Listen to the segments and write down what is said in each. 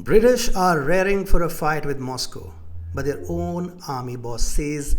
British are raring for a fight with Moscow, but their own army boss says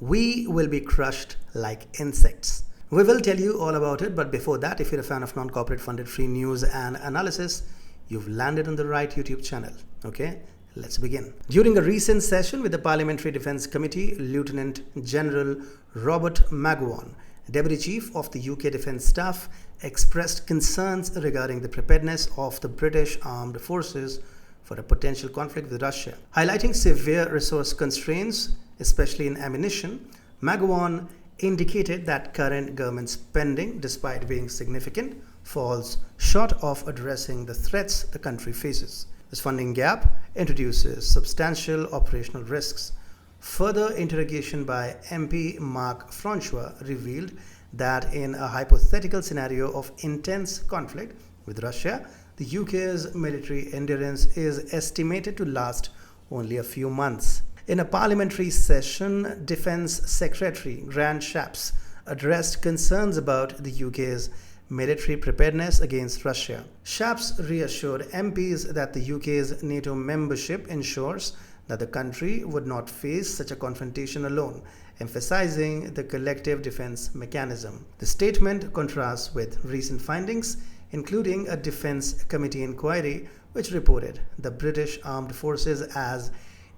we will be crushed like insects. We will tell you all about it, but before that, if you're a fan of non-corporate funded free news and analysis, you've landed on the right YouTube channel. Okay, let's begin. During a recent session with the Parliamentary Defence Committee, Lieutenant General Robert Magowan, Deputy Chief of the UK Defence Staff, expressed concerns regarding the preparedness of the British Armed Forces for a potential conflict with Russia. Highlighting severe resource constraints, especially in ammunition, Magowan indicated that current government spending, despite being significant, falls short of addressing the threats the country faces. This funding gap introduces substantial operational risks. Further interrogation by MP Mark Francois revealed that in a hypothetical scenario of intense conflict with Russia, the UK's military endurance is estimated to last only a few months. In a parliamentary session, Defence Secretary Grant Shapps addressed concerns about the UK's military preparedness against Russia. Shapps reassured MPs that the UK's NATO membership ensures that the country would not face such a confrontation alone, emphasizing the collective defence mechanism. The statement contrasts with recent findings, including a Defence Committee inquiry which reported the British Armed Forces as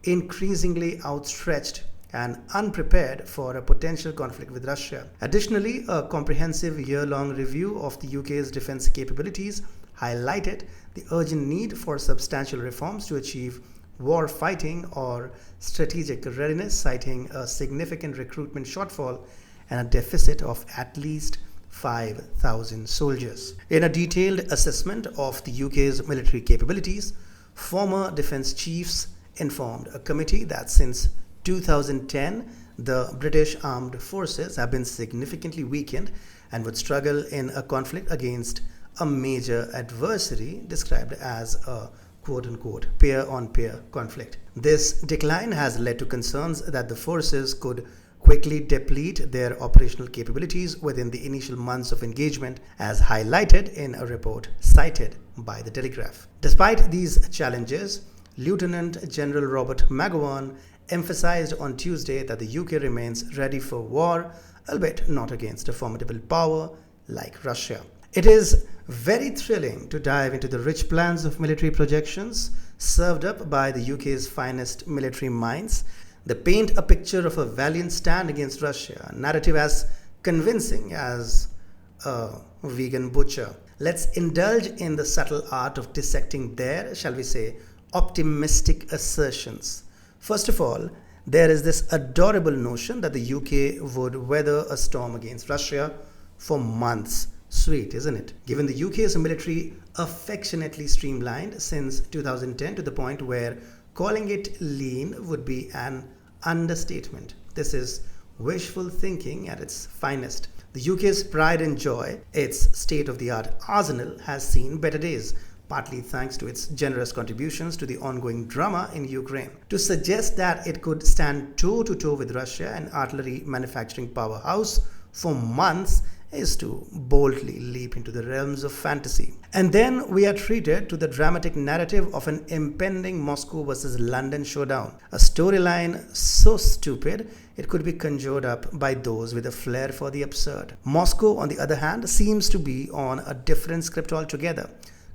increasingly outstretched and unprepared for a potential conflict with Russia. Additionally, a comprehensive year-long review of the UK's defence capabilities highlighted the urgent need for substantial reforms to achieve war fighting or strategic readiness, citing a significant recruitment shortfall and a deficit of at least 5,000 soldiers. In a detailed assessment of the UK's military capabilities, former defence chiefs informed a committee that since 2010, the British Armed Forces have been significantly weakened and would struggle in a conflict against a major adversary described as a quote-unquote peer-on-peer conflict. This decline has led to concerns that the forces could quickly deplete their operational capabilities within the initial months of engagement, as highlighted in a report cited by the Telegraph. Despite these challenges, Lieutenant General Robert Magowan emphasized on Tuesday that the UK remains ready for war, albeit not against a formidable power like Russia. It is very thrilling to dive into the rich plans of military projections served up by the UK's finest military minds. They paint a picture of a valiant stand against Russia, a narrative as convincing as a vegan butcher. Let's indulge in the subtle art of dissecting their, shall we say, optimistic assertions. First of all, there is this adorable notion that the UK would weather a storm against Russia for months. Sweet, isn't it? Given the UK's military affectionately streamlined since 2010 to the point where calling it lean would be an understatement. This is wishful thinking at its finest. The UK's pride and joy, its state-of-the-art arsenal, has seen better days, partly thanks to its generous contributions to the ongoing drama in Ukraine. To suggest that it could stand toe-to-toe with Russia, an artillery manufacturing powerhouse, for months is to boldly leap into the realms of fantasy. And then we are treated to the dramatic narrative of an impending Moscow versus London showdown, a storyline so stupid it could be conjured up by those with a flair for the absurd. Moscow, on the other hand, seems to be on a different script altogether,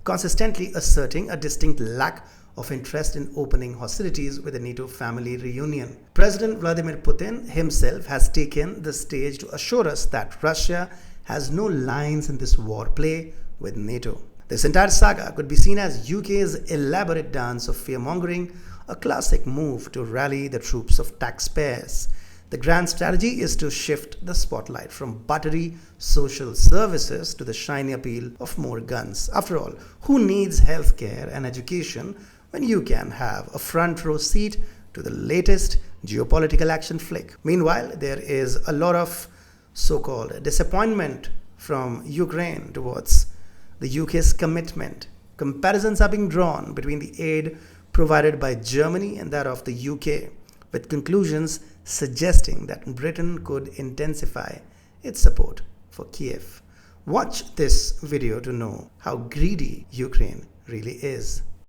consistently asserting a distinct lack of interest in opening hostilities with a NATO family reunion. President Vladimir Putin himself has taken the stage to assure us that Russia has no lines in this war play with NATO. This entire saga could be seen as UK's elaborate dance of fear-mongering, a classic move to rally the troops of taxpayers. The grand strategy is to shift the spotlight from buttery social services to the shiny appeal of more guns. After all, who needs healthcare and education when you can have a front row seat to the latest geopolitical action flick? Meanwhile, there is a lot of so-called disappointment from Ukraine towards the UK's commitment. Comparisons are being drawn between the aid provided by Germany and that of the UK, with conclusions suggesting that Britain could intensify its support for Kiev. Watch this video to know how greedy Ukraine really is.